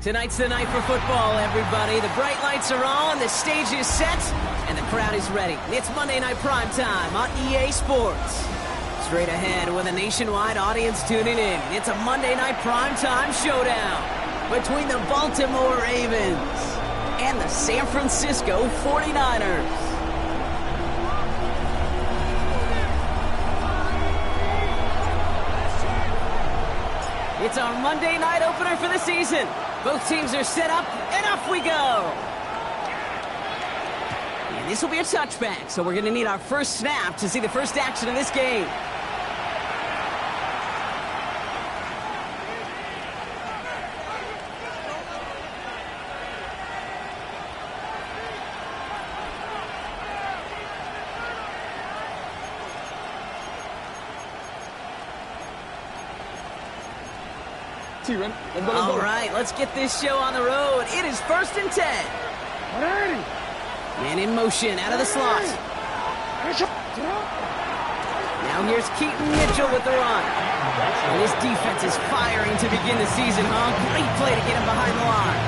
Tonight's the night for football, everybody. The bright lights are on, the stage is set, and the crowd is ready. It's Monday Night Primetime on EA Sports. Straight ahead with a nationwide audience tuning in. It's a Monday Night Primetime showdown between the Baltimore Ravens and the San Francisco 49ers. It's our Monday night opener for the season. Both teams are set up, and off we go. And this will be a touchback, so we're going to need our first snap to see the first action of this game. All right, let's get this show on the road. It is 1st and 10. Man in motion out of the slot. Now here's Keaton Mitchell with the run. And this defense is firing to begin the season, huh? Great play to get him behind the line.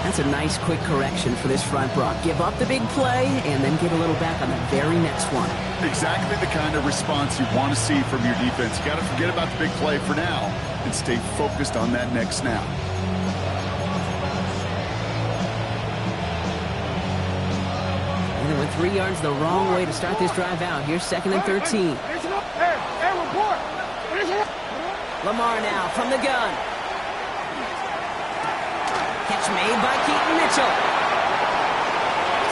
That's a nice, quick correction for this front, Brock. Give up the big play and then get a little back on the very next one. Exactly the kind of response you want to see from your defense. You got to forget about the big play for now and stay focused on that next snap. And they went 3 yards the wrong way to start this drive out. Here's 2nd and 13. Lamar now from the gun. Catch made by Keaton Mitchell.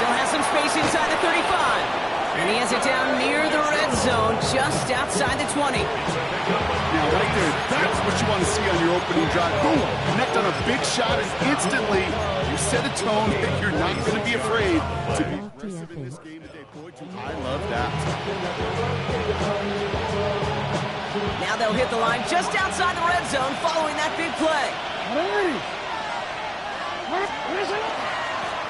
Still has some space inside the 35. And he has it down near the red zone, just outside the 20. Now, right there, that's what you want to see on your opening drive. Boom! Connect on a big shot, and instantly you set a tone that you're not going to be afraid to be aggressive in this game today. Boy, I love that. Now they'll hit the line just outside the red zone following that big play.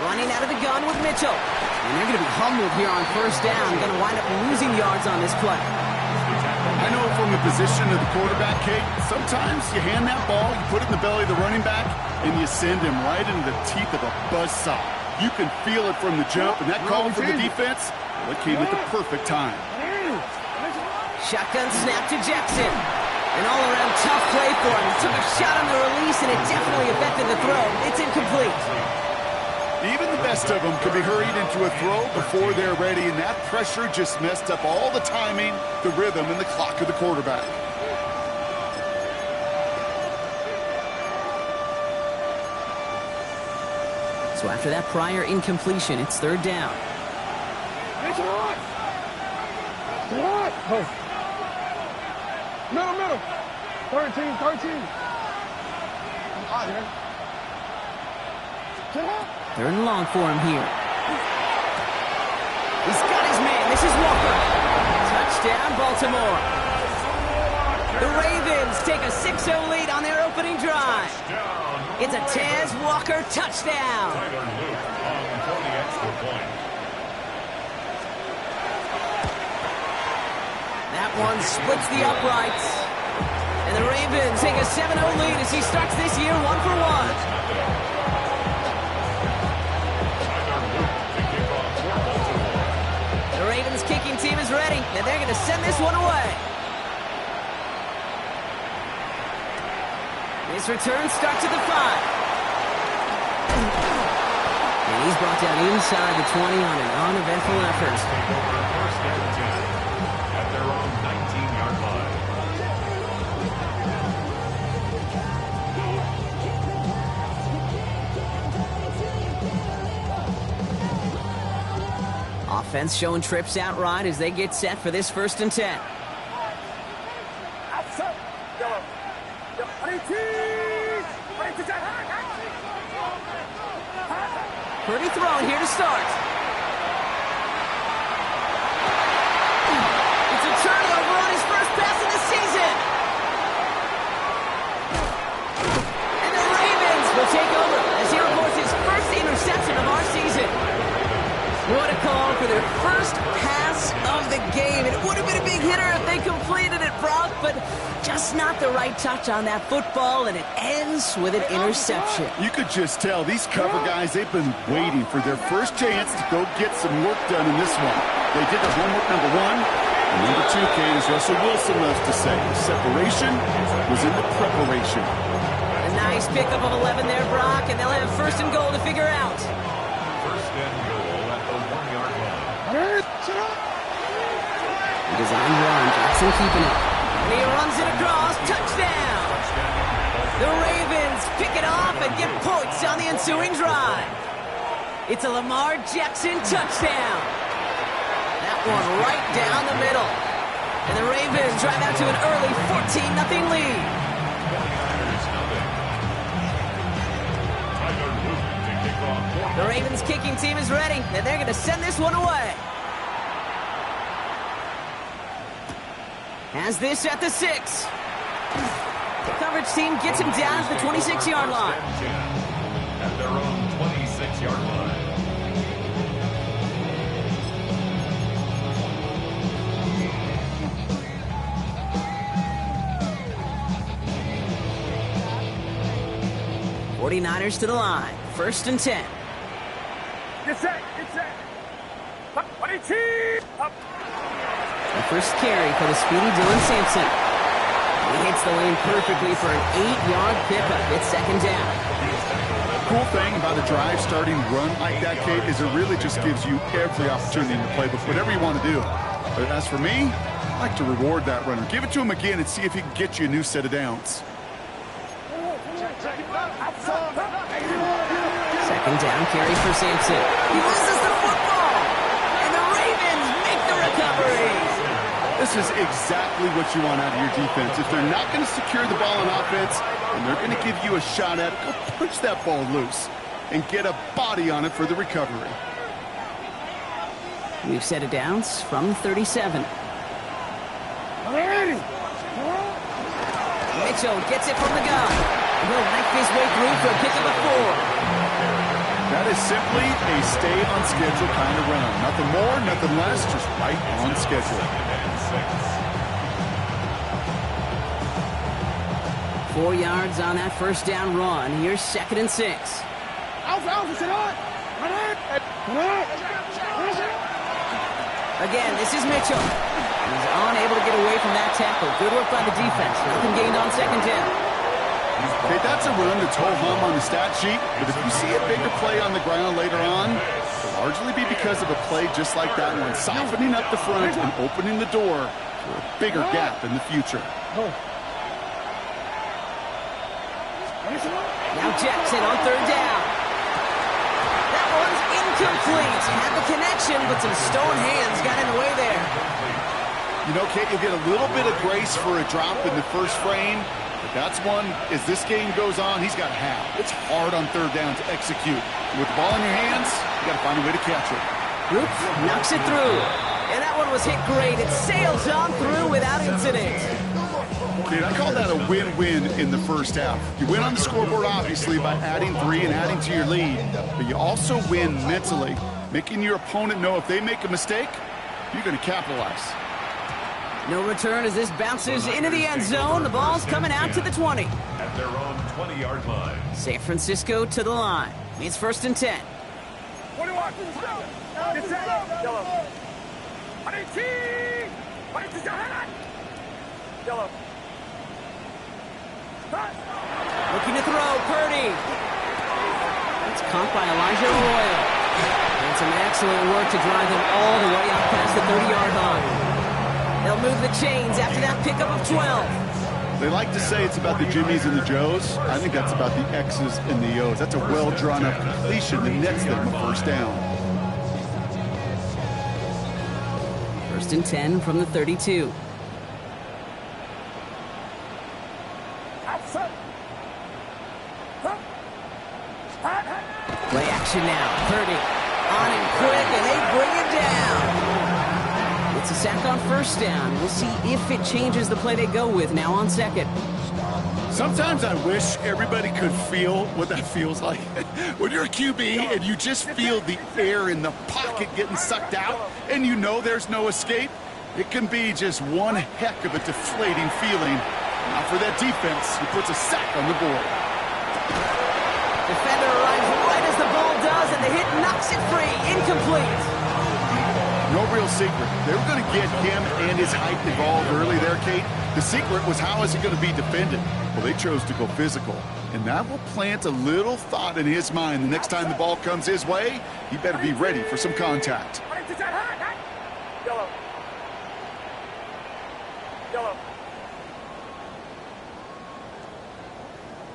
Running out of the gun with Mitchell. And they're going to be humbled here on 1st down. Going to wind up losing yards on this play. I know from the position of the quarterback, Kate, sometimes you hand that ball, you put it in the belly of the running back, and you send him right into the teeth of a buzzsaw. You can feel it from the jump, and that call from the defense, well, it came at the perfect time. Shotgun snap to Jackson. An all-around tough play for him. Took a shot on the release, and it definitely affected the throw. It's incomplete. Even the best of them can be hurried into a throw before they're ready, and that pressure just messed up all the timing, the rhythm, and the clock of the quarterback. So after that prior incompletion, it's 3rd down. Middle. 13. Third and long for him here. He's got his man. This is Walker. Touchdown, Baltimore. The Ravens take a 6-0 lead on their opening drive. It's a Taz Walker touchdown. That one splits the uprights. And the Ravens take a 7-0 lead as he starts this year 1-for-1. The Ravens kicking team is ready, and they're going to send this one away. This return starts at the 5. And he's brought down inside the 20 on an uneventful effort. First and 10 at their own 19-yard line. Offense showing trips out right as they get set for this 1st and 10. Purdy throwing here to start. It's a turnover on his first pass of the season. not the right touch on that football, and it ends with an interception. You could just tell these cover guys, they've been waiting for their first chance to go get some work done in this one. They did their homework, number one. And number two, Kate, as Russell Wilson loves to say, separation was in the preparation. A nice pickup of 11 there, Brock, and they'll have first and goal to figure out. First and goal at the 1-yard line. Design run, Jackson keeping it. And he runs it across, touchdown! The Ravens pick it off and get points on the ensuing drive. It's a Lamar Jackson touchdown. That one right down the middle. And the Ravens drive out to an early 14-0 lead. The Ravens kicking team is ready, and they're going to send this one away. Has this at the 6. The coverage team gets him down at the 26-yard line. At their own 26-yard line. '49ers to the line. First and 10. Get set. The first carry for the speedy Dylan Sampson. He hits the lane perfectly for an 8-yard pickup. It's second down. Cool thing about a drive starting run like that, Kate, is it really just gives you every opportunity in the playbook, whatever you want to do. But as for me, I like to reward that runner. Give it to him again and see if he can get you a new set of downs. Second down carry for Sampson. He loses the football, and the Ravens make the recovery. This is exactly what you want out of your defense. If they're not going to secure the ball on offense, and they're going to give you a shot at it, go push that ball loose and get a body on it for the recovery. We've set it downs from 37. Mitchell gets it from the gun. He'll make his way through for a pickup of 4. That is simply a stay-on-schedule kind of run. Nothing more, nothing less, just right on schedule. 4 yards on that first down run. Here's second and 6. Again, this is Mitchell. He's unable to get away from that tackle. Good work by the defense. Nothing gained on second down. Okay, that's a run that's ho-hum on the stat sheet, but if you see a bigger play on the ground later on, it'll largely be because of a play just like that one, softening up the front and opening the door for a bigger gap in the future. Now Jackson on third down. That one's incomplete. Had the connection, but some stone hands got in the way there. You know, Kate, you'll get a little bit of grace for a drop in the first frame, but that's one, as this game goes on, he's got half. It's hard on third down to execute. With the ball in your hands, you got to find a way to catch it. Roop knocks it through. And that one was hit great. It sails on through without incident. Kate, I call that a win-win in the first half. You win on the scoreboard, obviously, by adding 3 and adding to your lead, but you also win mentally, making your opponent know if they make a mistake, you're going to capitalize. No return as this bounces into the end zone. The ball's coming out to the 20. At their own 20-yard line. San Francisco to the line. It's first and 10. Looking to throw, Purdy. It's caught by Elijah Royal. And some excellent work to drive them all the way out past the 30-yard line. They'll move the chains after that pickup of 12. They like to say it's about the Jimmies and the Joes. I think that's about the X's and the O's. That's a well-drawn-up completion that nets them a first down. First and 10 from the 32. Play action now. Purdy on him quick, and they bring him down. It's a sack on first down. We'll see if it changes the play they go with now on second. Sometimes I wish everybody could feel what that feels like. When you're a QB and you just feel the air in the pocket getting sucked out and you know there's no escape, it can be just one heck of a deflating feeling. Now for that defense, he puts a sack on the board. Defender arrives right as the ball does, and the hit knocks it free. Incomplete. No real secret. They were going to get him and his height involved early there, Kate. The secret was how is he going to be defended? Well, they chose to go physical, and that will plant a little thought in his mind. The next time the ball comes his way, he better be ready for some contact. Yellow. Yellow.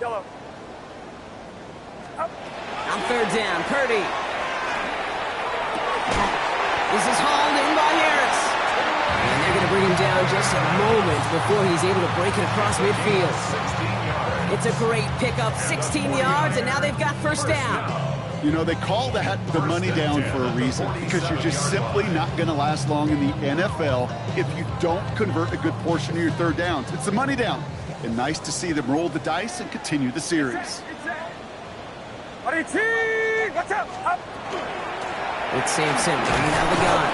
Yellow. On third down, Purdy. This is hauled in by Harris. And they're going to bring him down just a moment before he's able to break it across midfield. It's a great pickup, 16 yards, and now they've got first down. You know, they call that the money down for a reason, because you're just simply not going to last long in the NFL if you don't convert a good portion of your third downs. It's the money down. And nice to see them roll the dice and continue the series. What's up? Up. It's Sampson running out of the gun.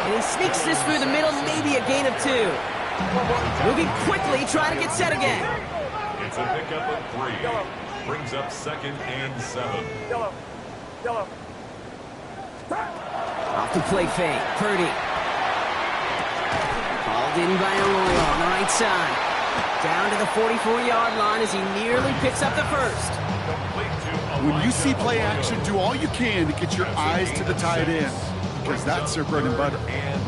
And he sneaks this through the middle, maybe a gain of 2. Moving quickly, trying to get set again. It's a pickup of 3. Brings up 2nd and 7. Yellow. Yellow. Off the play fake, Purdy. Called in by Arroyo on the right side. Down to the 44-yard line as he nearly picks up the first. When you see play action, do all you can to get your eyes to the tight end, because that's their bread and butter.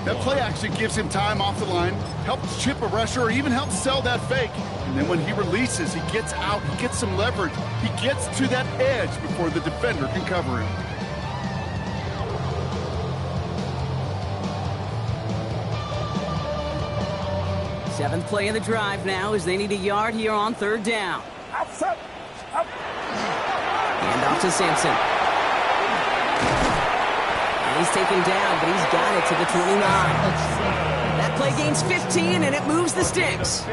That play action gives him time off the line, helps chip a rusher, or even helps sell that fake. And then when he releases, he gets out, he gets some leverage. He gets to that edge before the defender can cover him. Seventh play of the drive now as they need a yard here on third down. Outside. Up. And off to Sampson. And he's taken down, but he's got it to the 29. That play gains 15, and it moves the sticks.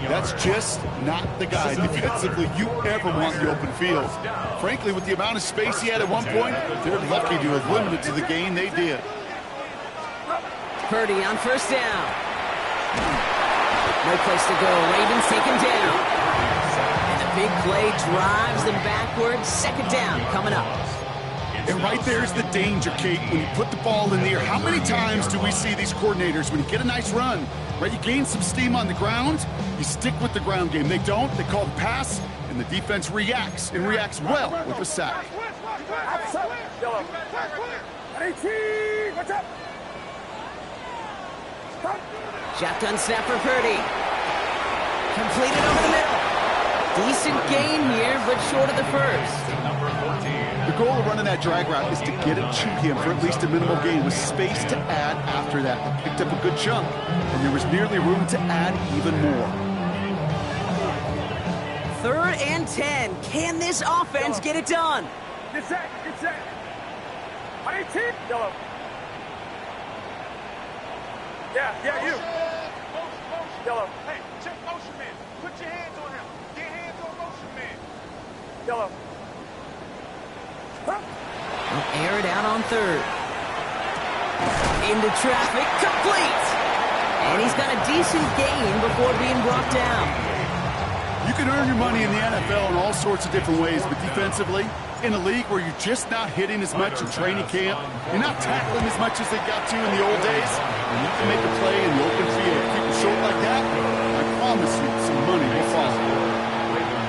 That's just not the guy defensively you ever want in the open field. Frankly, with the amount of space he had at one point, they're lucky to have limited to the gain they did. Purdy on first down. No place to go. Ravens taken down. And the big play drives them backwards. Second down coming up. And right there's the danger, Kate, when you put the ball in the air. How many times do we see these coordinators, when you get a nice run, right, you gain some steam on the ground, you stick with the ground game. They don't. They call the pass, and the defense reacts, and reacts well with a sack. Outside. Yellow. 18. What's up? Shotgun snap for Purdy. Completed over the middle. Decent gain here, but short of the first. The goal of running that drag route is to get it to him for at least a minimal gain with space to add after that. They picked up a good chunk, and there was nearly room to add even more. 3rd and 10. Can this offense get it done? Get set. Get set. 18. Yellow. Yeah, you. Yellow. Hey, check motion man. Put your hands on him. Get hands on motion man. Yellow. Air it out on 3rd. Into traffic, complete! And he's got a decent gain before being brought down. You can earn your money in the NFL in all sorts of different ways, but defensively, in a league where you're just not hitting as much in training camp, you're not tackling as much as they got to in the old days, and you can make a play in the open field, keep it short like that, I promise you some money will follow.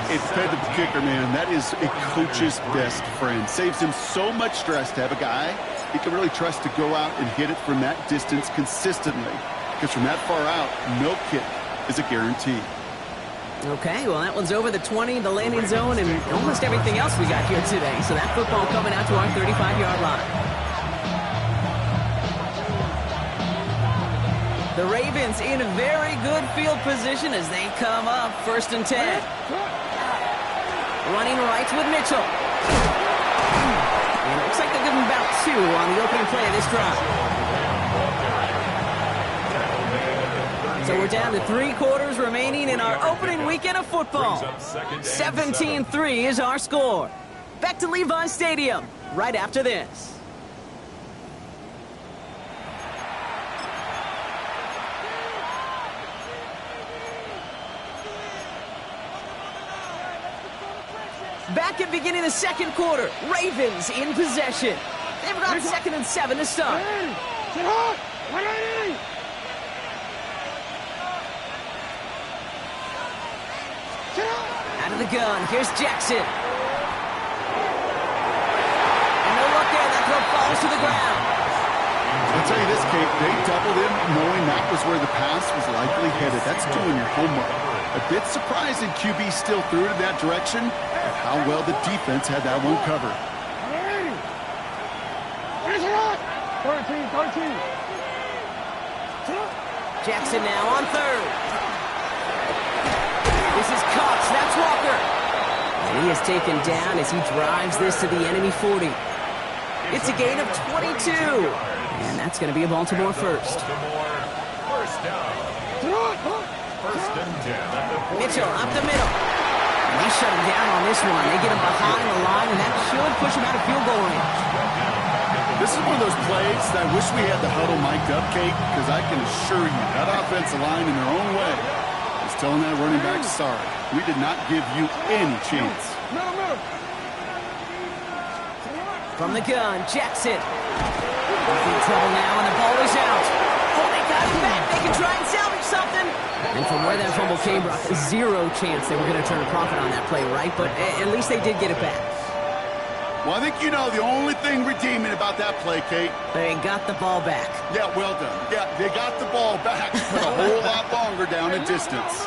A dependable kicker, man, that is a coach's best friend. Saves him so much stress to have a guy he can really trust to go out and hit it from that distance consistently, because from that far out, no kick is a guarantee. Okay, well, that one's over the 20, the landing zone, and almost everything else we got here today. So that football coming out to our 35-yard line. The Ravens in a very good field position as they come up 1st and 10. Running right with Mitchell. And it looks like they'll give him about 2 on the opening play of this drive. So we're down to 3 quarters remaining in our opening weekend of football. 17-3 is our score. Back to Levi Stadium right after this. Back at beginning of the second quarter. Ravens in possession. They've got 2nd and 7 to start. Out of the gun. Here's Jackson. And no luck there. That throw falls to the ground. I'll tell you this, Kate, they doubled him knowing that was where the pass was likely headed. That's doing your homework. A bit surprising QB still threw it in that direction, but how well the defense had that one covered. 13. Jackson now on 3rd. This is Cox. That's Walker. And he is taken down as he drives this to the enemy 40. It's a gain of 22. And that's going to be a Baltimore first. First down. First and 10. Mitchell up the middle. And they shut him down on this one. They get him behind the line, and that should push him out of field goal range. This is one of those plays that I wish we had the huddle mic'd up, Kate, because I can assure you that offensive line in their own way is telling that running back, sorry, we did not give you any chance. From the gun, Jackson. In trouble now, and the ball is out. Oh, they got him back. They can try and salvage something. And from where that fumble came, Brock, zero chance they were going to turn a profit on that play, right? But at least they did get it back. Well, I think you know the only thing redeeming about that play, Kate. They got the ball back. Yeah, well done. Yeah, they got the ball back, but a whole lot longer down in distance.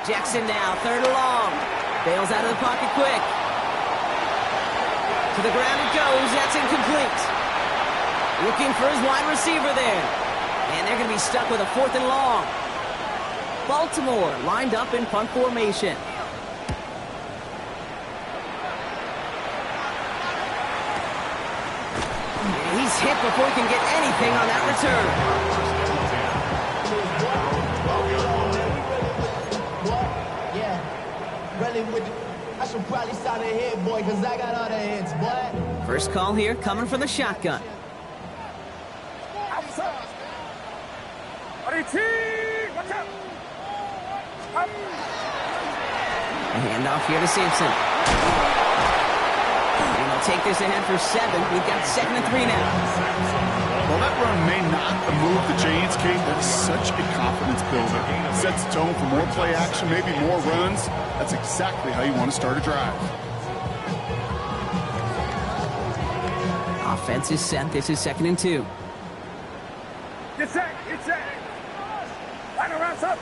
Jackson now, 3rd and long. Bails out of the pocket quick. To the ground it goes. That's incomplete. Looking for his wide receiver there. And they're going to be stuck with a 4th and long. Baltimore lined up in punt formation. And he's hit before he can get anything on that return. I should probably start a hit, boy, because I got all the hits, boy. First call here coming from the shotgun. Watch out. A handoff here to Sampson. And they'll take this ahead for 7. We've got 2nd and 3 now. Well, that run may not move the chains, Kate. That is such a confidence builder. Sets the tone for more play action, maybe more runs. That's exactly how you want to start a drive. Offense is set. This is 2nd and 2. Get set. Line around up.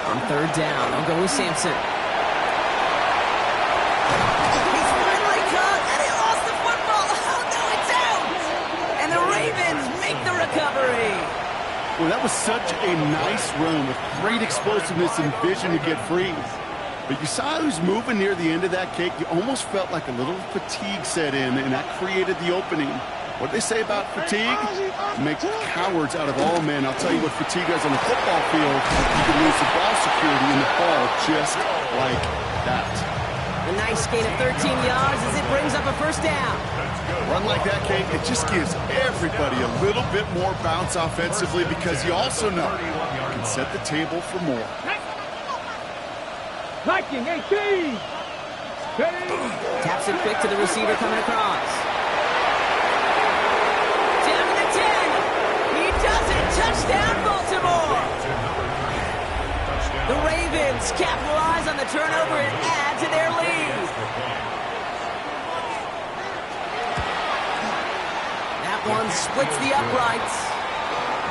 On 3rd down, they'll go with Sampson. He's finally caught, and he lost the football. Oh, no, it's out. And the Ravens make the recovery. Well, that was such a nice run with great explosiveness and vision to get free. But you saw who's moving near the end of that, Kate. You almost felt like a little fatigue set in, and that created the opening. What do they say about fatigue? Make cowards out of all men. I'll tell you what fatigue does on the football field. You can lose the ball security in the ball just like that. A nice gain of 13 yards as it brings up a 1st down. Run like that, Kate, it just gives everybody a little bit more bounce offensively because you also know you can set the table for more. Liking 18. Taps it quick to the receiver coming across. Touchdown, Baltimore! The Ravens capitalize on the turnover and add to their lead. That one splits the uprights.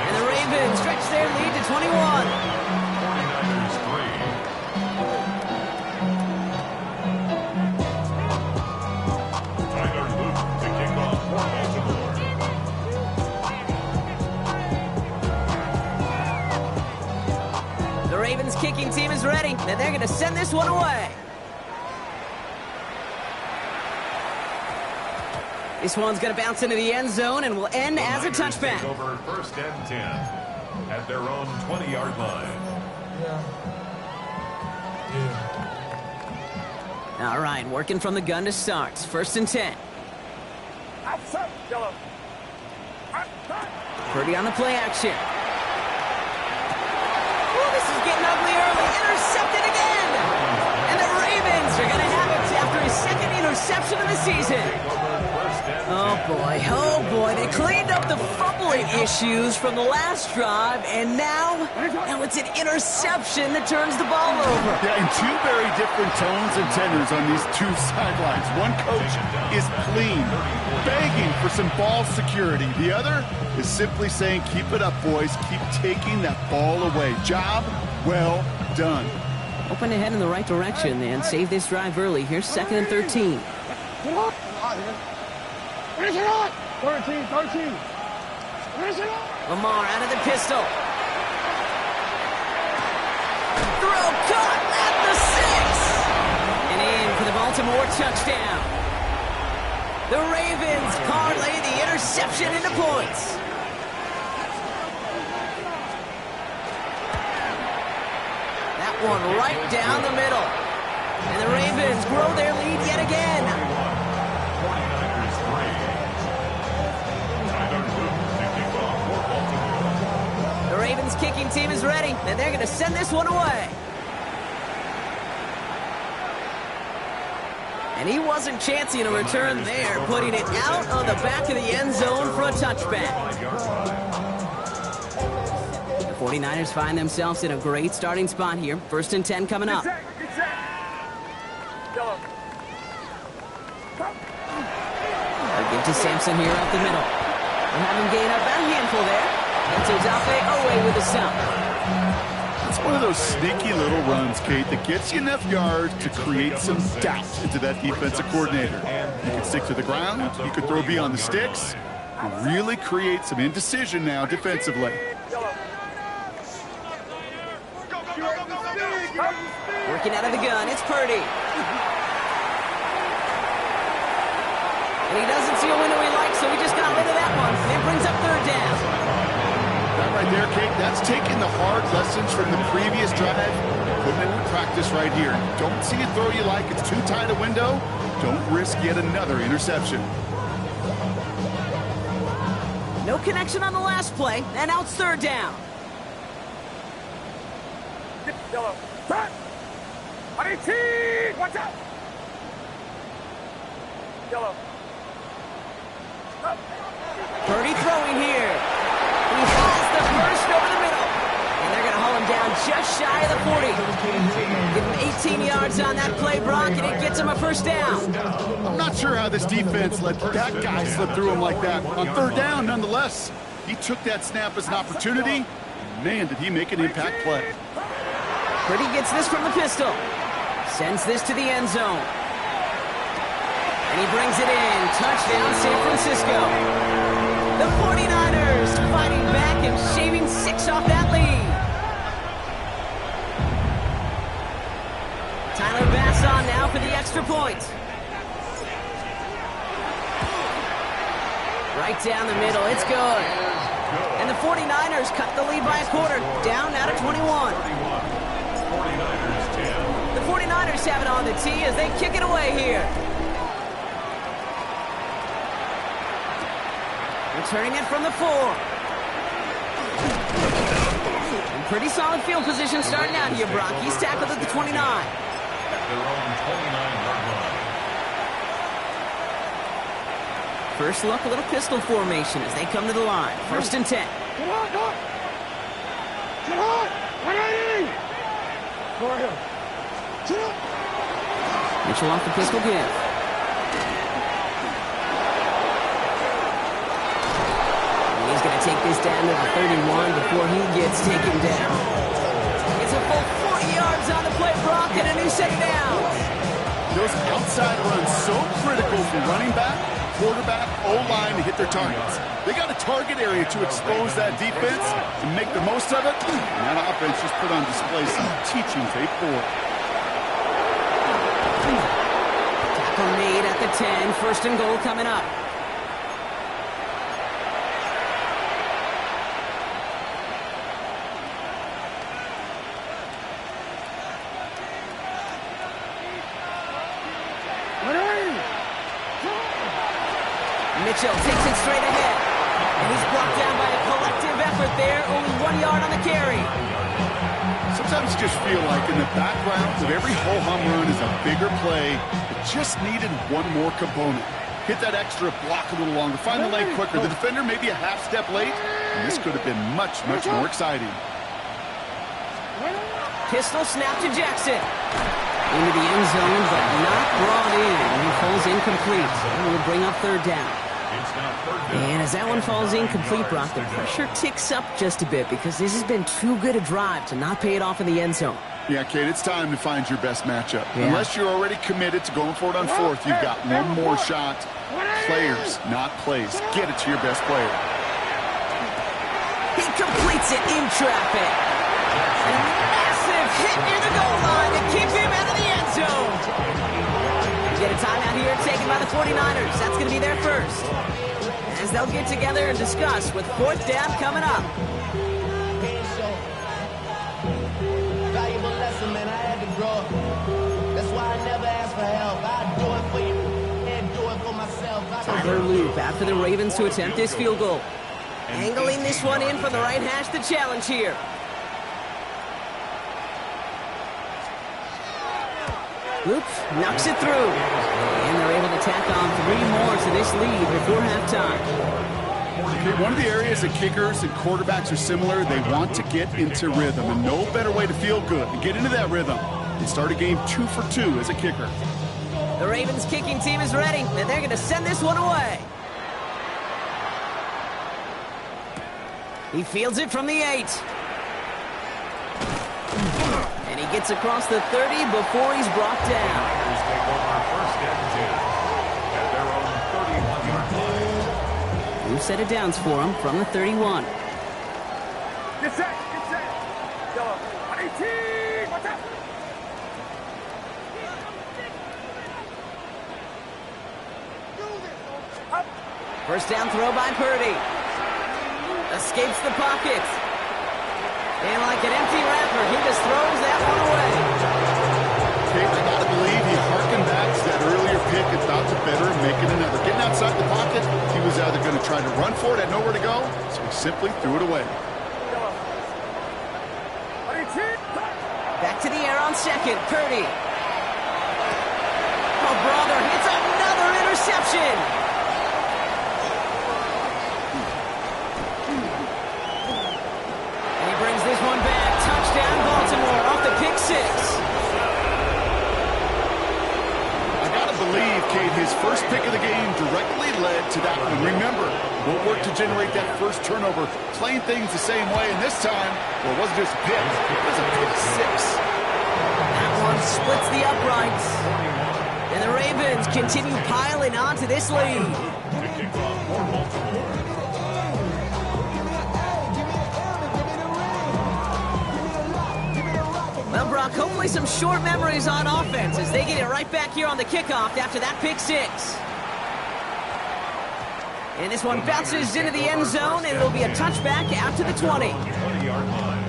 And the Ravens stretch their lead to 21. Ravens kicking team is ready, and they're going to send this one away. This one's going to bounce into the end zone and will end as a touchback. Over 1st and 10 at their own 20-yard line. All right, working from the gun to start. 1st and 10. Outside, yellow. Purdy on the play action. ugly early. Intercepted again. And the Ravens are going to have it after his second interception of the season. Oh, boy. They cleaned up the fumbling issues from the last drive, and now it's an interception that turns the ball over. Yeah, and two very different tones and tenors on these two sidelines. One coach is pleading, begging for some ball security. The other is simply saying, keep it up, boys. Keep taking that ball away. Job well done. Hoping to head in the right direction and save this drive early. Here's 2nd and 13. Finish it on! 13. Finish it on! Lamar out of the pistol. Throw caught at the 6. And in for the Baltimore touchdown. The Ravens parlay the interception into points. That one right down the middle. And the Ravens grow their lead yet again. 49ers 3. Tyler Luke to kick off for Baltimore. The Ravens kicking team is ready, and they're going to send this one away. And he wasn't chancing a return there, putting it out on the back of the end zone for a touchback. The 49ers find themselves in a great starting spot here. 1st and 10 coming up. They'll give to Sampson here up the middle. We'll have him gain up a handful there. And to Dafe away with the stop. It's one of those sneaky little runs, Kate, that gets you enough yards to create some doubt into that defensive coordinator. You can stick to the ground, you can throw beyond the sticks, really create some indecision now defensively. Working out of the gun, it's Purdy. And he doesn't see a window he likes, so he just got rid of that one. And it brings up 3rd down. That right there, Kate, that's taking the hard lessons from the previous drive, putting it in practice right here. Don't see a throw you like, it's too tight a window. Don't risk yet another interception. No connection on the last play, and now it's 3rd down. Yellow. Back. 18. Watch out. Yellow. Up. Purdy throwing here. He has the first over the middle. And they're going to haul him down just shy of the 40. Give him 18 yards on that play, Brock, and it gets him a 1st down. I'm not sure how this defense let that guy slip through him like that. On 3rd down, nonetheless, he took that snap as an opportunity. Man, did he make an impact play. Purdy gets this from the pistol. Sends this to the end zone. And he brings it in. Touchdown, San Francisco. The 49ers fighting back and shaving 6 off that lead. Tyler Bass on now for the extra point. Right down the middle, it's good. And the 49ers cut the lead by a quarter, down out of 21. 49ers 10. The 49ers have it on the tee as they kick it away here. Returning it from the 4. And pretty solid field position starting out here, Brock. He's tackled at the 29. Their own 29-yard line. First look, a little pistol formation as they come to the line. 1st and 10. Get on, go. Get on. 180. Go ahead. Get on. Mitchell off the pistol give. He's going to take this down to the 31 before he gets taken down. It's a full 40 yards on the play, Brock, and a new set of downs. Those outside runs so critical for running back, quarterback, O-line to hit their targets. They got a target area to expose that defense and make the most of it. And that offense just put on display some teaching tape for it. Tackle made at the 10. 1st and goal coming up. Mitchell takes it straight ahead. And he's brought down by a collective effort there. Only 1 yard on the carry. Some Sometimes you just feel like in the background of every ho-hum run is a bigger play that just needed one more component. Hit that extra block a little longer, find the lane quicker. The defender maybe a half step late, and this could have been much, much more exciting. Pistol snap to Jackson. Into the end zone, but not brought in. He falls incomplete. And will bring up third down. It's now third down. And as that one falls incomplete, Brock, the pressure ticks up just a bit because this has been too good a drive to not pay it off in the end zone. Yeah, Kate, it's time to find your best matchup. Yeah. Unless you're already committed to going for it on fourth, you've got one more shot. Players, not plays. Get it to your best player. He completes it in traffic. And a massive hit near the goal line to keep him out of the end zone. Get a timeout here taken by the 49ers. That's going to be their first. As they'll get together and discuss with fourth down coming up. Valuable lesson, man. I had to grow up. That's why I never ask for help. I do it for you and do it for myself. Tyler Loop after the Ravens to attempt this field goal. Angling this one in from the right hash, the challenge here. Loop knocks it through. And they're able to tack on 3 more to this lead before halftime. Okay, one of the areas that kickers and quarterbacks are similar, they want to get into rhythm. And no better way to feel good and get into that rhythm than start a game 2 for 2 as a kicker. The Ravens kicking team is ready, and they're going to send this one away. He fields it from the 8. And he gets across the 30 before he's brought down. Packers take over first and 10 at their own 31-yard line. New set of downs for him from the 31. Get set, get set. Go. 18, watch out. Up. First down throw by Purdy. Escapes the pocket. And like an empty wrapper, he just throws that one away. Okay, I gotta believe he harkened back to that earlier pick and thought to better make it another. Getting outside the pocket, he was either going to try to run for it, had nowhere to go, so he simply threw it away. Back to the air on second, Purdy. Oh, brother, it's another interception. And he brings this one back. Touchdown, Baltimore, off the pick 6. Believe, Kate, his first pick of the game directly led to that one. Remember, what worked to generate that first turnover, playing things the same way, and this time, well, it wasn't just a pick, it was a pick 6. That one splits the uprights. And the Ravens continue piling on to this lead. The kickoff for Baltimore. Well, Brock, hopefully some short memories on offense as they get it right back here on the kickoff after that pick 6. And this one bounces into the end zone, and it'll be a touchback out to the 20. 20-yard line.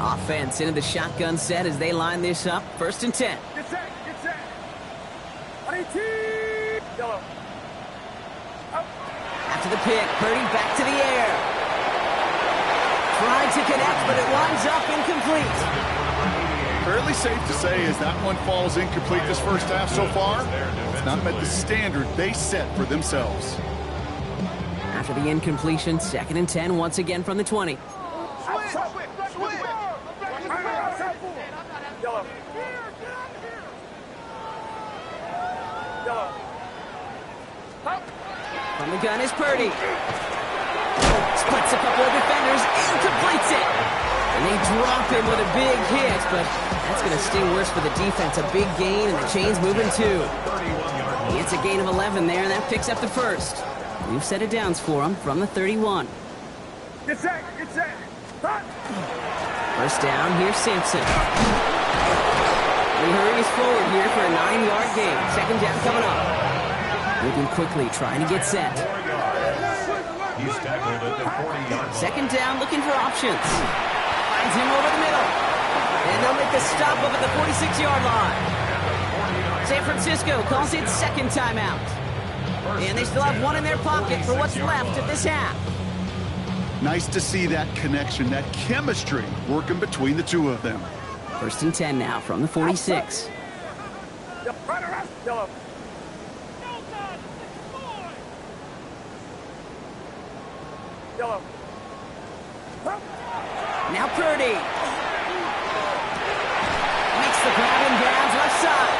Offense into the shotgun set as they line this up. First and 10. Get set, get set. 18. Yellow. Up. After the pick, Purdy back to the air. Trying to connect, but it winds up incomplete. Fairly safe to say as that one falls incomplete this first half so far, it's not met the standard they set for themselves. After the incompletion, second and 10 once again from the 20. Yellow. Yellow. Up. From the gun is Purdy. Splits a couple of defenders and completes it. And they drop him with a big hit, but that's going to sting worse for the defense. A big gain, and the chain's moving too. He gets a gain of 11 there, and that picks up the first. New set of downs for him from the 31. Get set, get set. Hot. First down, here's Simpson. He hurries forward here for a 9-yard gain. Second down coming up. Moving quickly, trying to get set. He's tackled at the 40-yard line. Second down, looking for options. Finds him over the middle. And they'll make the stop up at the 46-yard line. San Francisco calls it second timeout. And they still have one in their pocket for what's left of this half. Nice to see that connection, that chemistry working between the two of them. 1st and 10 now from the 46. Yellow. Yellow. Now Purdy. Makes the grab and grabs left side.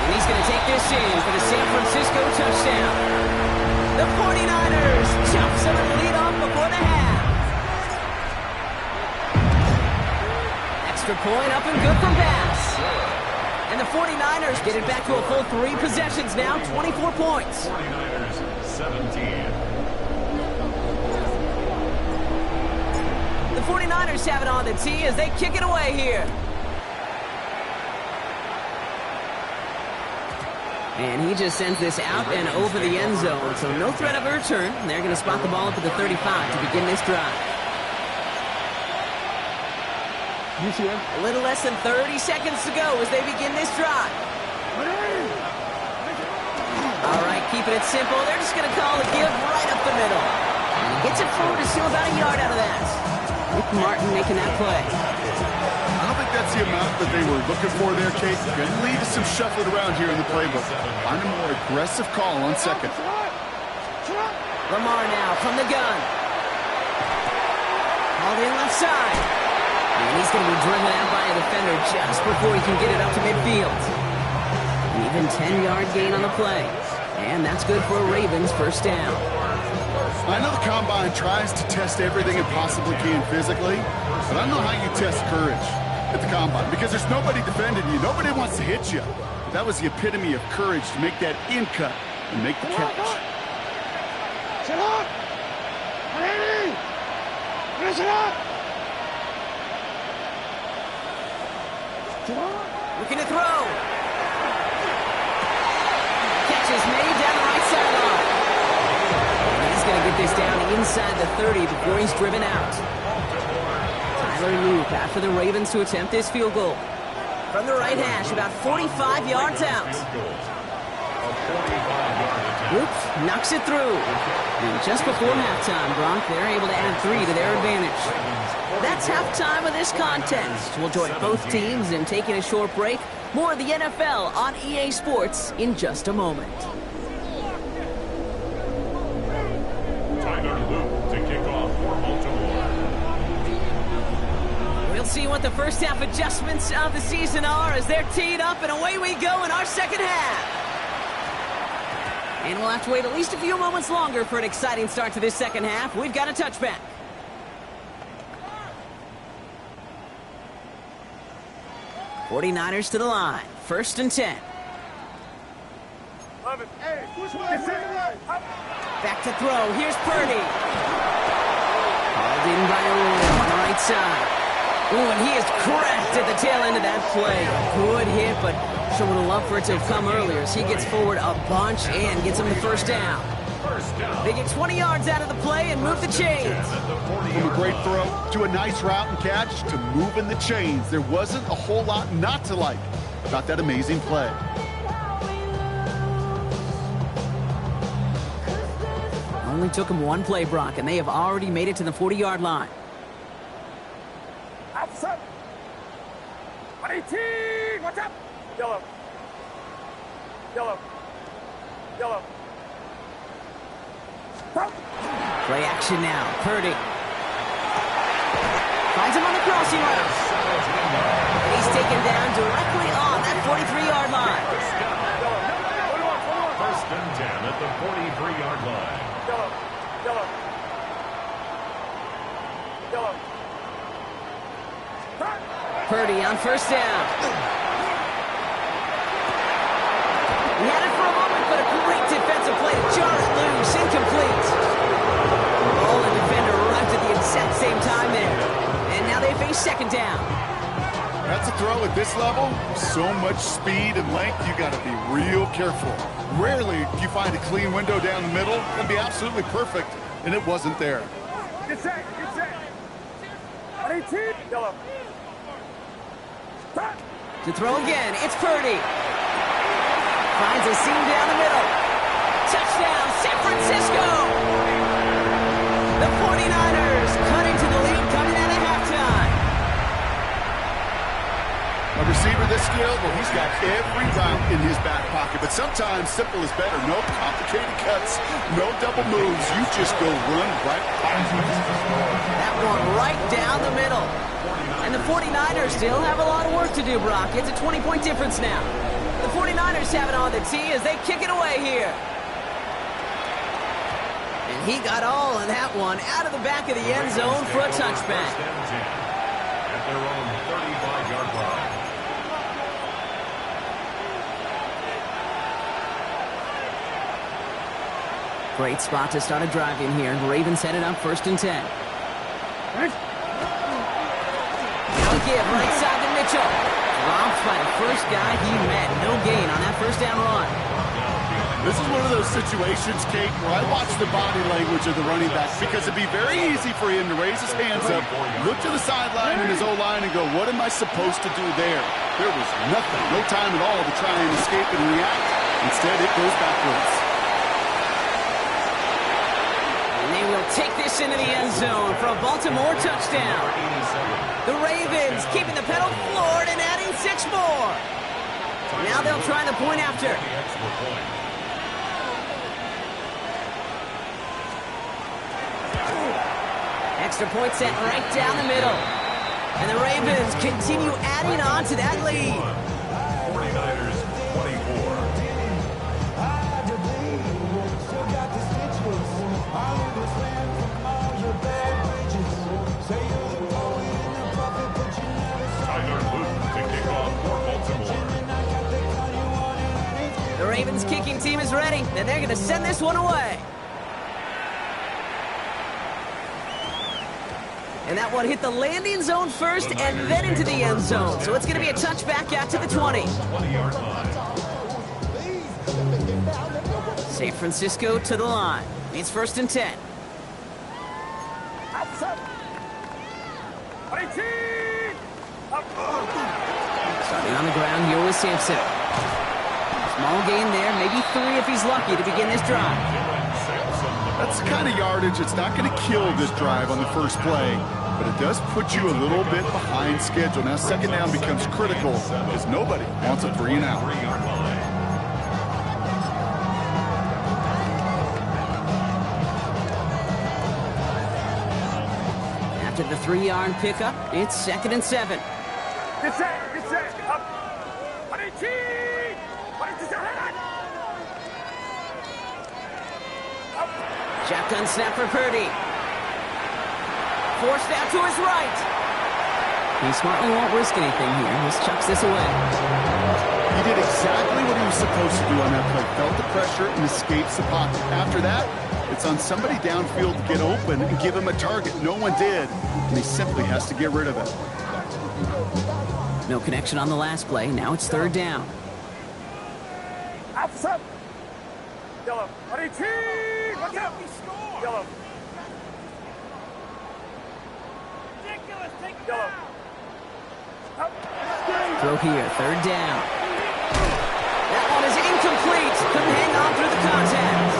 And he's going to take this in for the San Francisco touchdown. The 49ers jump some of the lead off before the half. Extra point up and good from Bass. And the 49ers get it back to a full 3 possessions now, 24 points. 49ers 17. The 49ers have it on the tee as they kick it away here. And he just sends this out and over the end zone, so no threat of a return. They're going to spot the ball up at the 35 to begin this drive. A little less than 30 seconds to go as they begin this drive. All right, keeping it simple. They're just going to call a give right up the middle. And he gets it forward to steal about a yard out of that. Nick Martin making that play. I don't think that's the amount that they were looking for there, Kate. Going to lead to some shuffling around here in the playbook. Find a more aggressive call on second. Lamar now from the gun. All in left side. And he's going to be driven out by a defender just before he can get it up to midfield. An even 10-yard gain on the play. And that's good for a Ravens first down. I know the Combine tries to test everything it possibly can physically, but I don't know how you test courage at the Combine because there's nobody defending you. Nobody wants to hit you. But that was the epitome of courage to make that in cut and make the catch. Sit up! Ready! Finish it up! Looking to throw. Catch is made down the right sideline. He's going to get this down inside the 30 before he's driven out. Tyler Loop after the Ravens to attempt this field goal. From the right hash, about 45 yards out. Oops, knocks it through. And just before halftime, Bronk, they're able to add 3 to their advantage. That's halftime of this contest. We'll join both teams in taking a short break. More of the NFL on EA Sports in just a moment. Tyler Loop to kick off for Baltimore. We'll see what the first half adjustments of the season are as they're teed up, and away we go in our second half. And we'll have to wait at least a few moments longer for an exciting start to this second half. We've got a touchback. '49ers to the line. 1st and 10. Back to throw. Here's Purdy. Hauled in by Owen on the right side. Ooh, and he is cracked at the tail end of that play. Good hit, but sure would have loved for it to have come earlier as he gets forward a bunch and gets him the first down. They get 20 yards out of the play and move the chains. From a great throw to a nice route and catch to moving the chains. There wasn't a whole lot not to like about that amazing play. Only took him one play, Brock, and they have already made it to the 40-yard line. Outside. 18. Watch out. Yellow. Yellow. Yellow. Play action now. Purdy. Finds him on the crossing route. He's taken down directly on that 43-yard line. First and 10 at the 43-yard line. Yellow. Yellow. Yellow. Purdy on first down. He had it for a moment, but a great defensive play to jar it loose. Incomplete. Ball and defender arrived at the exact same time there. And now they face second down. That's a throw at this level. So much speed and length, you got to be real careful. Rarely do you find a clean window down the middle. It'll be absolutely perfect, and it wasn't there. Get set. Get set. 18. Yellow. To throw again, it's Purdy. Finds a seam down the middle. Touchdown, San Francisco! The got every route in his back pocket, but sometimes simple is better. No complicated cuts, no double moves. You just go run right past him. That one right down the middle. And the 49ers still have a lot of work to do, Brock. It's a 20-point difference now. The 49ers have it on the tee as they kick it away here. And he got all of that one out of the back of the end zone for a touchback. At their own 35-yard line. Great spot to start a drive in here. Ravens headed up 1st and 10. Now give right side to Mitchell. Dropped by the first guy he met. No gain on that first down run. This is one of those situations, Kate, where I watch the body language of the running back because it'd be very easy for him to raise his hands up, look to the sideline and his O-line and go, what am I supposed to do there? There was nothing, no time at all to try and escape and react. Instead, it goes backwards. And they will take this into the end zone for a Baltimore touchdown. The Ravens keeping the pedal floored and adding 6 more. Now they'll try the point after. Extra point set right down the middle. And the Ravens continue adding on to that lead. 49ers 24. Tyler Luke to kick off for Baltimore. The Ravens kicking team is ready, and they're going to send this one away. And that one hit the landing zone first and then into the end zone. So it's going to be a touchback out to the 20. 20-yard line. San Francisco to the line. It's 1st and 10. Starting on the ground here with Sampson. Small gain there, maybe 3 if he's lucky to begin this drive. That's the kind of yardage that's not going to kill this drive on the first play, but it does put you a little bit behind schedule. Now, 2nd down becomes critical because nobody wants a 3-and-out. 3-yard line. After the 3-yard pickup, it's 2nd and 7. Get set, up. Shotgun snap for Purdy. Forced out to his right. He smartly won't risk anything here. Just chucks this away. He did exactly what he was supposed to do on that play. Felt the pressure and escapes the pocket. After that, it's on somebody downfield to get open and give him a target. No one did, and he simply has to get rid of it. No connection on the last play. Now it's 3rd down. Outside. Yellow. Watch out. We score. Yellow. Ridiculous. Take it down. Throw here. 3rd down. That one is incomplete. Couldn't hang on through the contact.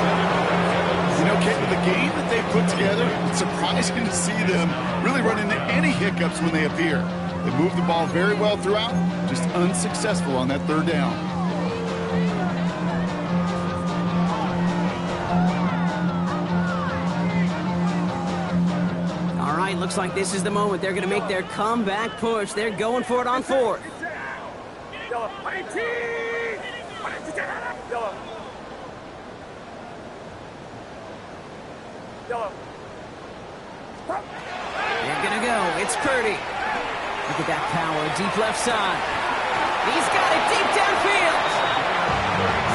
You know, Kate, with the game that they put together, it's surprising to see them really run into any hiccups when they appear. They moved the ball very well throughout, just unsuccessful on that 3rd down. All right, looks like this is the moment. They're going to make their comeback push. They're going for it on 4th. Yellow. They're going to go. It's Purdy. Look at that power. Deep left side. He's got it deep downfield.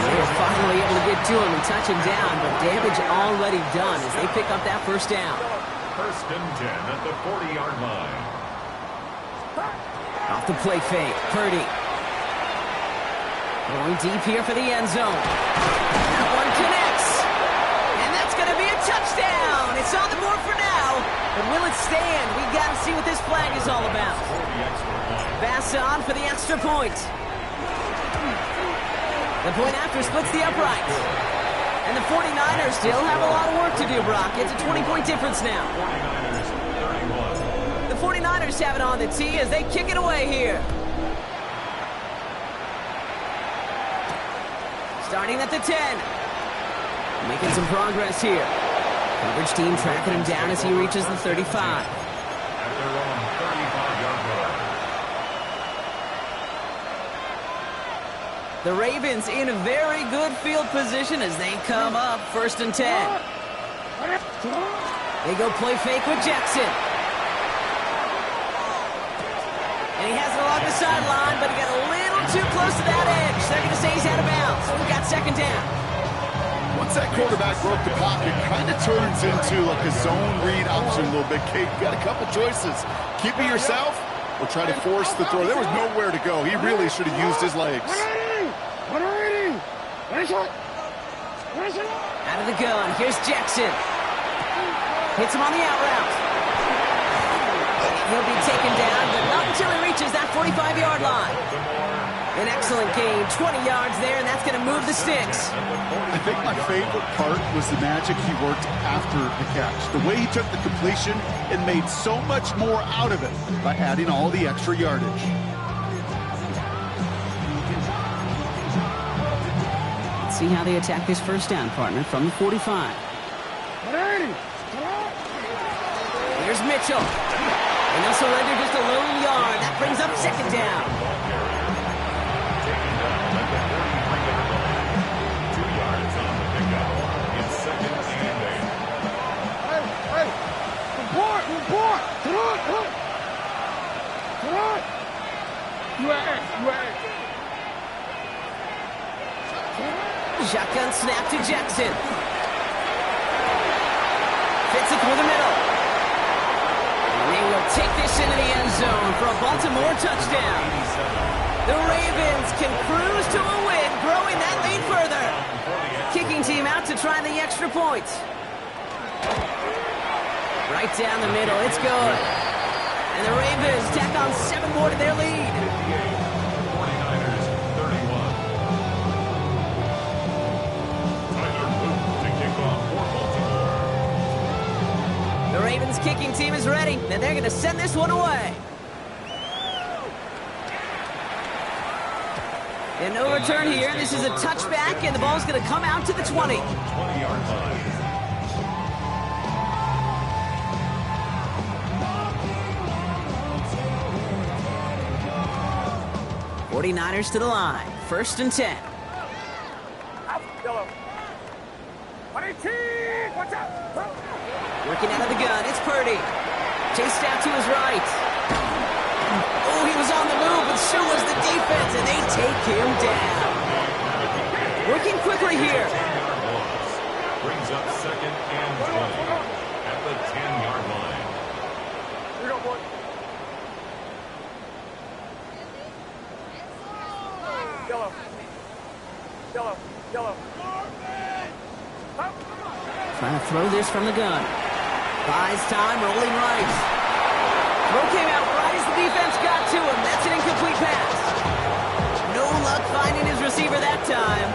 They were finally able to get to him and touch him down, but damage already done as they pick up that 1st down. 1st and 10 at the 40-yard line. Off the play fake. Purdy. Going deep here for the end zone. That one connects. And that's going to be a touchdown. It's on the board for now. But will it stand? We got to see what this flag is all about. Pass on for the extra point. The point after splits the uprights. And the 49ers still have a lot of work to do, Brock. It's a 20-point difference now. 49ers 31. The 49ers have it on the tee as they kick it away here. Starting at the 10. Making some progress here. Coverage team tracking him down as he reaches the 35. At their own 35-yard line. The Ravens in a very good field position as they come up 1st and 10. They go play fake with Jackson. And he has it along the sideline, but he got a little too close to that edge. They're going to say he's out of bounds. We got 2nd down. Once that quarterback broke the pocket, kind of turns into like a zone read option a little bit. Kate, you got a couple choices. Keep it yourself or try to force the throw. There was nowhere to go. He really should have used his legs. Out of the gun. Here's Jackson. Hits him on the out route. He'll be taken down, but not until he reaches that 45-yard line. An excellent gain, 20 yards there, and that's going to move the sticks. I think my favorite part was the magic he worked after the catch. The way he took the completion and made so much more out of it by adding all the extra yardage. Let's see how they attack this 1st down, partner, from the 45. Here's Mitchell. And they'll surrender just a lone yard. That brings up 2nd down. Taken down at the 43-yard line. 2 yards on the pickup. It's 2nd and 8. Report! Shotgun snap to Jackson. Fits it through the middle. And they will take this into the end zone for a Baltimore touchdown. The Ravens can cruise to a win, growing that lead further. Kicking team out to try the extra point. Right down the middle, it's good. And the Ravens tack on 7 more to their lead. 49ers 31. Tyler Luke to kick off for Baltimore. The Ravens kicking team is ready, and they're going to send this one away. And no return here. This is a touchback, and the ball's going to come out to the 20. 20-yard line. 49ers to the line. 1st and 10. Working out of the gun. It's Purdy. Chased out to his right. Oh, he was on the move, but so was the defense, and they take him down. Working quickly here. Brings up 2nd and 20 at the 10-yard line. Here we go, boy. Yellow. Trying to throw this from the gun. Buys time, rolling right. Throw came out right as the defense got to him. That's an incomplete pass. No luck finding his receiver that time.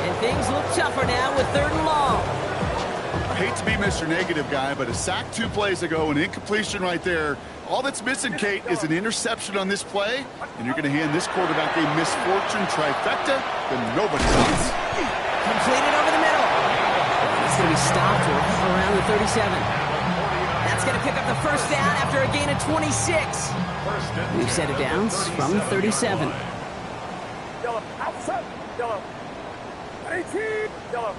And things look tougher now with 3rd and long. I hate to be Mr. Negative guy, but a sack 2 plays ago, an incompletion right there. All that's missing, Kate, is an interception on this play, and you're going to hand this quarterback a misfortune trifecta that nobody wants. Completed over the middle. He's going to be stopped right around the 37. That's going to pick up the 1st down after a gain of 26. We've set it down from the 37. Yellow. Outside. Yellow. 18. Yellow.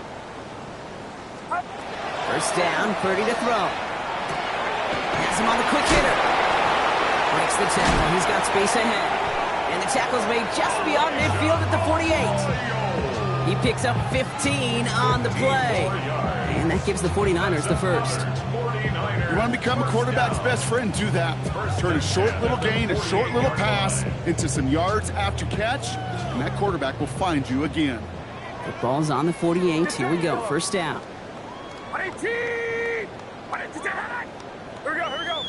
1st down, Purdy to throw. Has him on the quick hitter. Breaks the tackle. He's got space ahead. And the tackle's made just beyond midfield at the 48. He picks up 15 on the play. And that gives the 49ers the 1st. You want to become a quarterback's best friend? Do that. Turn a short little gain, a short little pass into some yards after catch, and that quarterback will find you again. The ball's on the 48. Here we go. 1st down. 18. Here we go.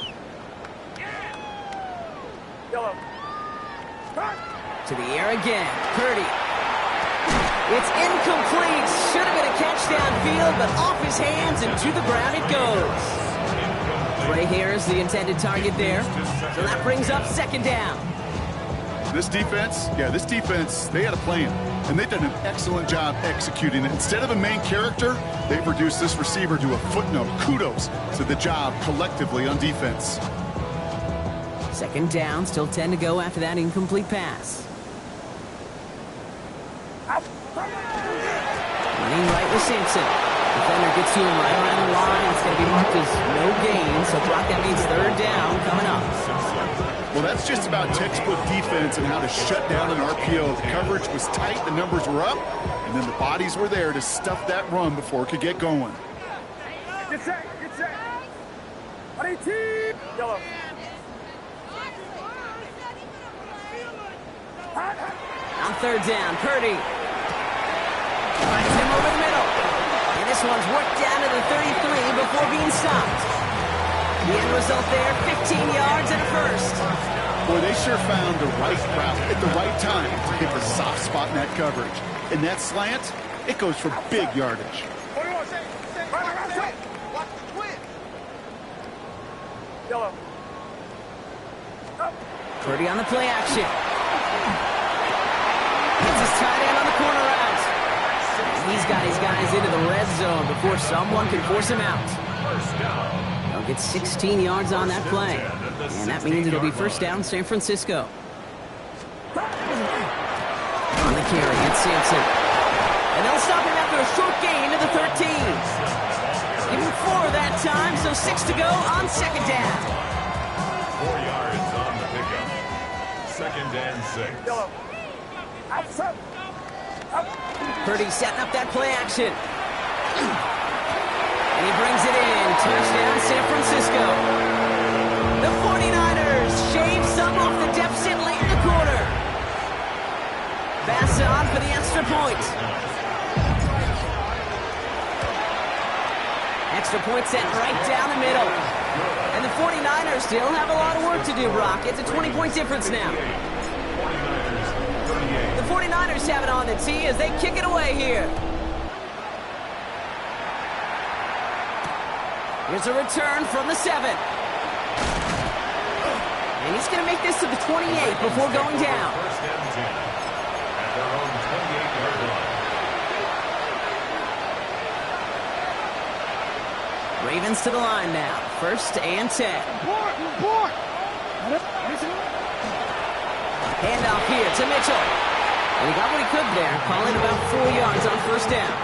Yellow. To the air again. Purdy. It's incomplete. Should have been a catch downfield, but off his hands and to the ground it goes. Ray Harris, the intended target there. So that brings up 2nd down. This defense, they had a plan, and they've done an excellent job executing it. Instead of a main character, they've reduced this receiver to a footnote. Kudos to the job collectively on defense. Second down, still 10 to go after that incomplete pass. Running right with Sampson. Defender gets to him right around the line. It's going to be marked as no gain, so Brock, that means third down coming up. Well, that's just about textbook defense and how to shut down an RPO. The coverage was tight, the numbers were up, and then the bodies were there to stuff that run before it could get going. Get set, get set. 18. Yellow. On third down, Purdy finds him over the middle. And this one's worked down to the 33 before being stopped. The end result there, 15 yards and a first. Boy, they sure found the right route at the right time to hit the soft spot in that coverage. And that slant, it goes for big yardage. Yellow. Purdy on the play action. Gets his tight end on the corner route. He's got his guys into the red zone before someone can force him out. They'll get 16 yards on that play. And that means it'll be first down San Francisco. On the carry, it's Sampson. And they'll stop him after a short gain to the 13. Give him 4 that time, so 6 to go on second down. 4 yards on the pickup. Second and 6. Yellow. Outside. Purdy setting up that play action. And he brings it in. Touchdown, San Francisco. The 49ers shave some off the deficit late in the quarter. Pass on for the extra point. Extra point set right down the middle. And the 49ers still have a lot of work to do, Brock. It's a 20-point difference now. The 49ers have it on the tee as they kick it away here. Here's a return from the 7. And he's going to make this to the 28 before going down. First and 10 at their own 28-yard line. Ravens to the line now. First and 10. Handoff here to Mitchell. And he got what he could there, calling about 4 yards on first down.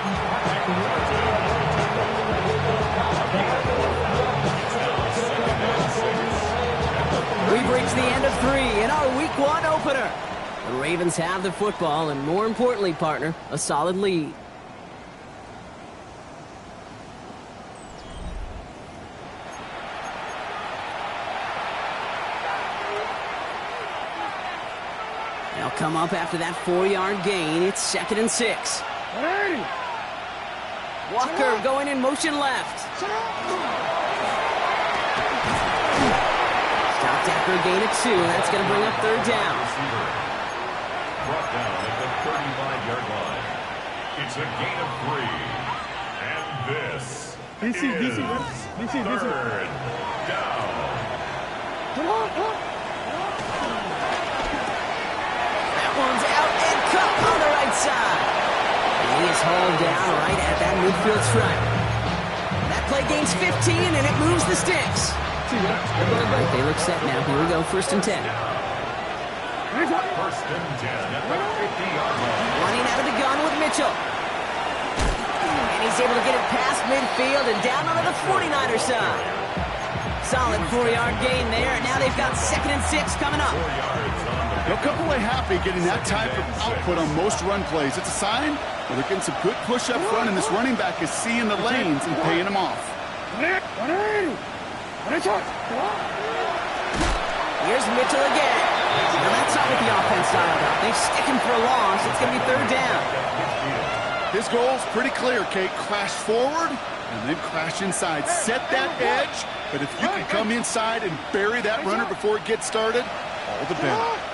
We've reached the end of 3 in our Week 1 opener. The Ravens have the football, and more importantly, partner, a solid lead. They'll come up after that 4-yard gain. It's second and 6. Walker going in motion left. Stopped after a gain of 2. That's going to bring up third down. Brought down at the 35-yard line. It's a gain of 3. And this is third down. One's out and cut on the right side. And he is hauled down right at that midfield stripe. That play gains 15 and it moves the sticks. Right, they look set now. Here we go, first and 10. First and 10 at the 50-yard line. Running out of the gun with Mitchell. And he's able to get it past midfield and down onto the 49er side. Solid 4-yard gain there, and now they've got second and 6 coming up. 4 yards on the They'll come away happy getting that type of output on most run plays. It's a sign that they're getting some good push up front, and this running back is seeing the lanes and paying them off. Here's Mitchell again. Now that's not what the offense thought about. They stick him for a loss. It's going to be third down. His goal's pretty clear, Kate. Crash forward and then crash inside. Set that edge, but if you can come inside and bury that runner before it gets started, all the better.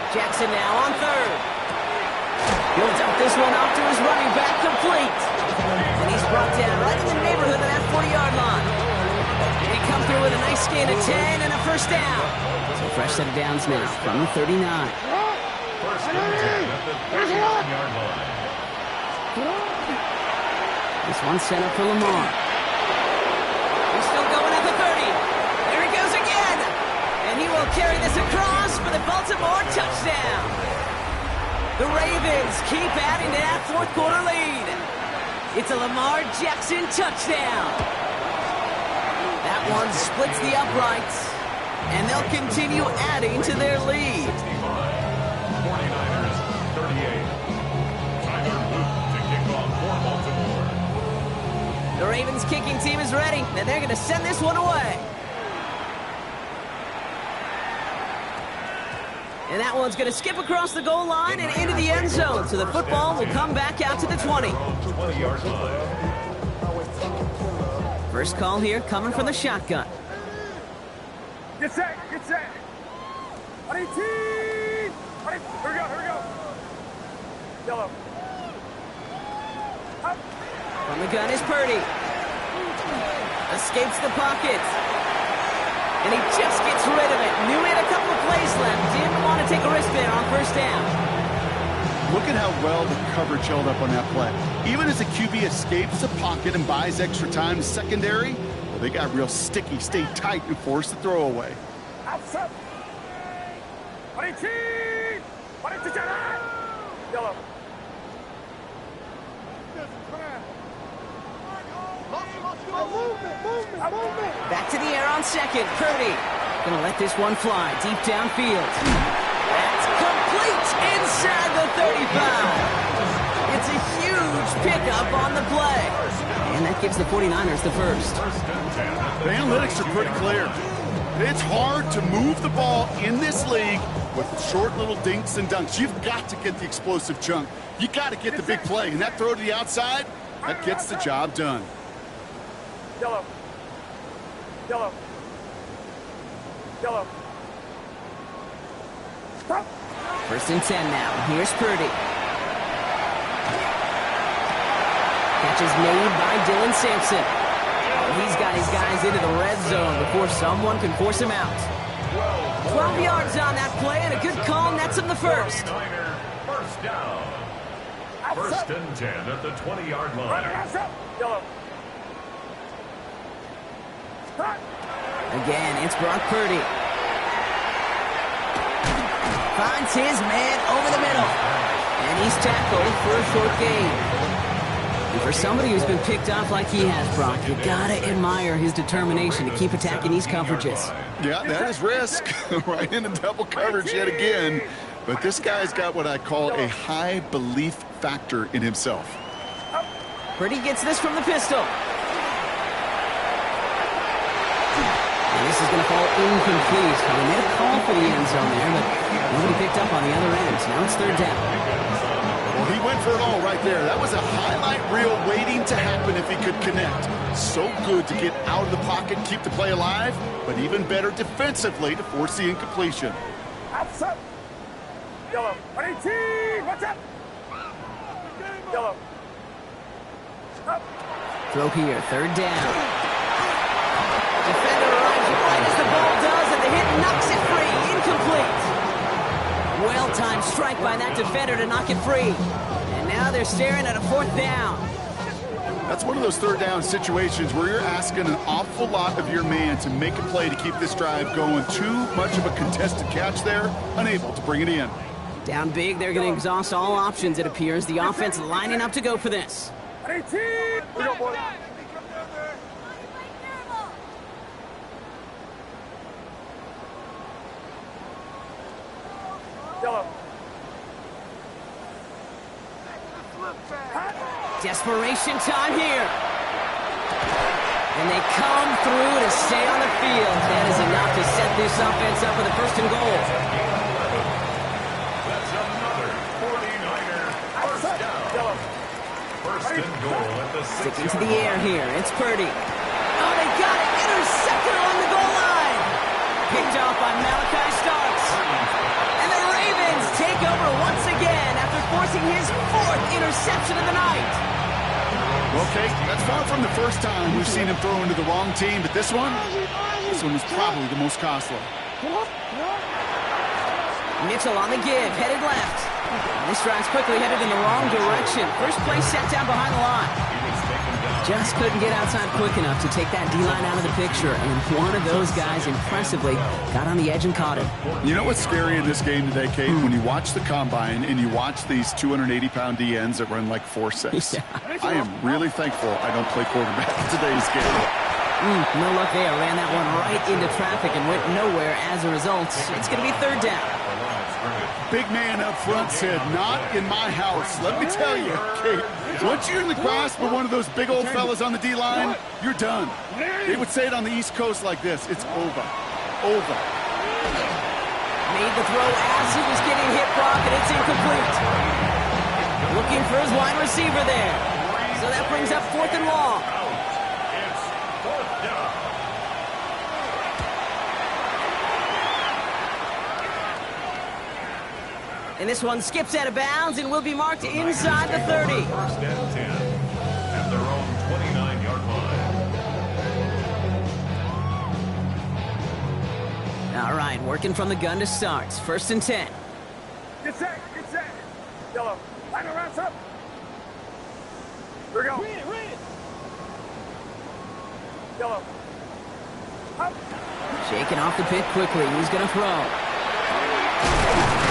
Jackson now on third. He'll dump this one off to his running back, complete. And he's brought down right in the neighborhood of that 40-yard line. And he comes come through with a nice gain of 10 and a first down. So fresh set of downs now from the 39. First and 10 at the 39-yard line. This one's set up for Lamar. He's still going at the 30. There he goes again. And he will carry this across for the Baltimore touchdown. The Ravens keep adding to that fourth quarter lead. It's a Lamar Jackson touchdown. That one splits the uprights, and they'll continue adding to their lead. 49ers 38. Tyler Luke to kick off for Baltimore. The Ravens kicking team is ready, and they're going to send this one away. And that one's going to skip across the goal line and into the end zone, so the football will come back out to the 20. 20-yard line. First call here coming from the shotgun. Get set, get set. 18. Here we go. Yellow. Up. From the gun is Purdy. Escapes the pocket. And he just gets rid of it. Knew he had a couple of plays left. Didn't want to take a risk there on first down. Look at how well the coverage held up on that play. Even as the QB escapes the pocket and buys extra time in secondary, well, they got real sticky, stayed tight, and forced the throw away. Outside. 22. 22. Yellow. Movement. Back to the air on second. Purdy gonna let this one fly deep downfield. That's complete inside the 35. It's a huge pickup on the play. And that gives the 49ers the first. The analytics are pretty clear. It's hard to move the ball in this league with short little dinks and dunks. You've got to get the explosive chunk. You got to get the big play. And that throw to the outside, that gets the job done. Yellow. Stop. First and 10 now. Here's Purdy. Catch is made by Dylan Sampson. He's got his guys into the red zone before someone can force him out. 12 yards on that play, and a good call nets him the first. 49er first down. First and 10 at the 20-yard line. Yellow. Again, it's Brock Purdy. Finds his man over the middle. And he's tackled for a short gain. And for somebody who's been picked off like he has, Brock, you gotta admire his determination to keep attacking these coverages. Yeah, that is risk. Right into double coverage yet again. But this guy's got what I call a high belief factor in himself. Purdy gets this from the pistol. And this is going to fall incomplete. They made a call for the end zone there, but nobody picked up on the other end. So now it's third down. Well, he went for it all right there. That was a highlight reel waiting to happen if he could connect. So good to get out of the pocket, keep the play alive, but even better defensively to force the incompletion. Outside. Yellow. 18. Watch out. Yellow. Up. Throw here, third down. Defender arrives right as the ball does, and the hit knocks it free. Incomplete. Well-timed strike by that defender to knock it free. And now they're staring at a fourth down. That's one of those third down situations where you're asking an awful lot of your man to make a play to keep this drive going. Too much of a contested catch there, unable to bring it in. Down big, they're going to exhaust all options, it appears. The offense lining up to go for this. 18. We go, boy. Yellow. Desperation time here. And they come through to stay on the field. That is enough to set this offense up with a first and goal. That's another 49er first down. First and goal at the 6-yard Sticking to the air here. It's Purdy. Oh, they got it. Intercepted along the goal line. Picked off by Malachi Starks. And the Ravens take over once again after forcing his fourth interception of the night. Well, Kate, that's far from the first time we've seen him throw into the wrong team, but this one was probably the most costly. Mitchell on the give, headed left. This drive's quickly headed in the wrong direction. First play set down behind the line. Just couldn't get outside quick enough to take that D-line out of the picture, and one of those guys impressively got on the edge and caught him. You know what's scary in this game today, Kate? When you watch the combine and you watch these 280-pound DNs that run like 4.6. Yeah. I am really thankful I don't play quarterback in today's game. No luck there. Ran that one right into traffic and went nowhere as a result. It's going to be third down. Big man up front said, not in my house. Let me tell you, Kate, once you're in the grasp of one of those big old fellas on the D-line, you're done. They would say it on the East Coast like this, it's over. Over. Made the throw as he was getting hit, Brock, and it's incomplete. Looking for his wide receiver there. So that brings up 4th and long. It's 4th down. And this one skips out of bounds and will be marked inside the 30. First and 10 at their own 29-yard line. All right, working from the gun to start. 1st and 10. Get set, get set. Yellow, line around up. Here we go. Read it. Yellow. Up. Shaking off the pit quickly. He's going to throw.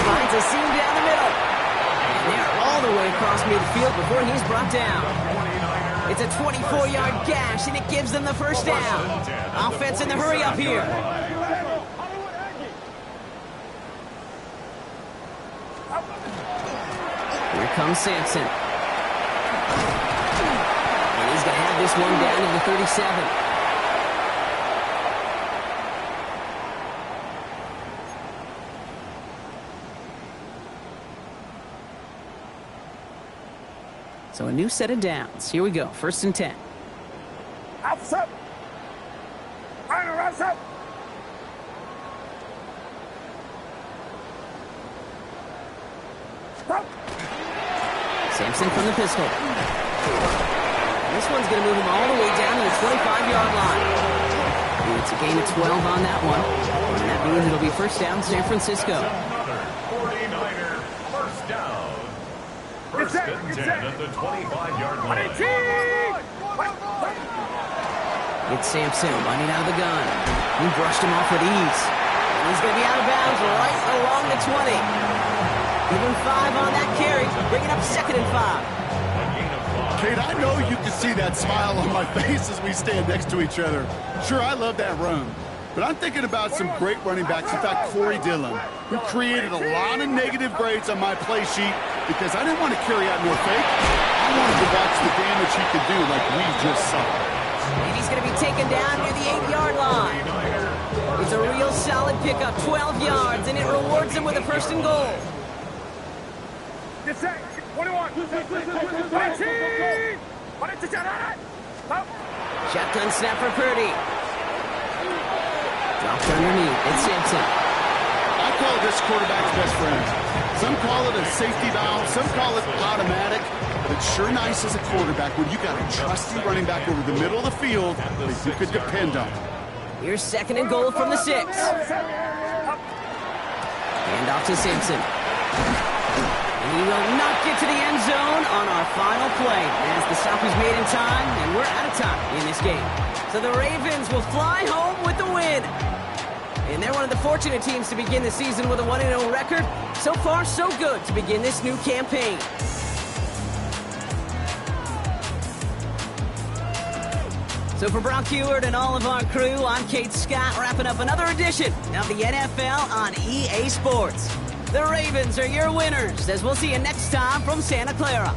Finds a seam down the middle. And they're all the way across midfield before he's brought down. It's a 24-yard gash, and it gives them the first down. Offense in the hurry up here. Here comes Sampson. And he's going to have this one down to the 37. So a new set of downs. Here we go. 1st and 10. Out, up. Line around up. Stop. Sampson from the pistol. This one's going to move him all the way down to the 25-yard line. And it's a gain of 12 on that one. And that means it'll be first down San Francisco. Another 49er first down. First and 10 at the 25-yard line. It's Sampson running out of the gun. He brushed him off with ease. And he's going to be out of bounds right along the 20. Give him 5 on that carry. Bring it up 2nd and 5. Kate, I know you can see that smile on my face as we stand next to each other. Sure, I love that run. But I'm thinking about some great running backs. In fact, Corey Dillon, who created a lot of negative grades on my play sheet because I didn't want to carry out no fake. I wanted to watch the damage he could do like we just saw. And he's going to be taken down near the 8-yard line. It's a real solid pickup, 12 yards, and it rewards him with a 1st and goal. Get set. 21. 19. Shotgun snap for Purdy. Dropped underneath. It's Sampson. I call this quarterback's best friend. Some call it a safety valve, some call it automatic, but it's sure nice as a quarterback when you got a trusty running back over the middle of the field that you could depend on. Here's 2nd and goal from the 6. Hand off to Sampson. And he will not get to the end zone on our final play as the stop is made in time, and we're out of time in this game. So the Ravens will fly home with the win. And they're one of the fortunate teams to begin the season with a 1-0 record. So far, so good to begin this new campaign. So for Brock Heward and all of our crew, I'm Kate Scott, wrapping up another edition of the NFL on EA Sports. The Ravens are your winners, as we'll see you next time from Santa Clara.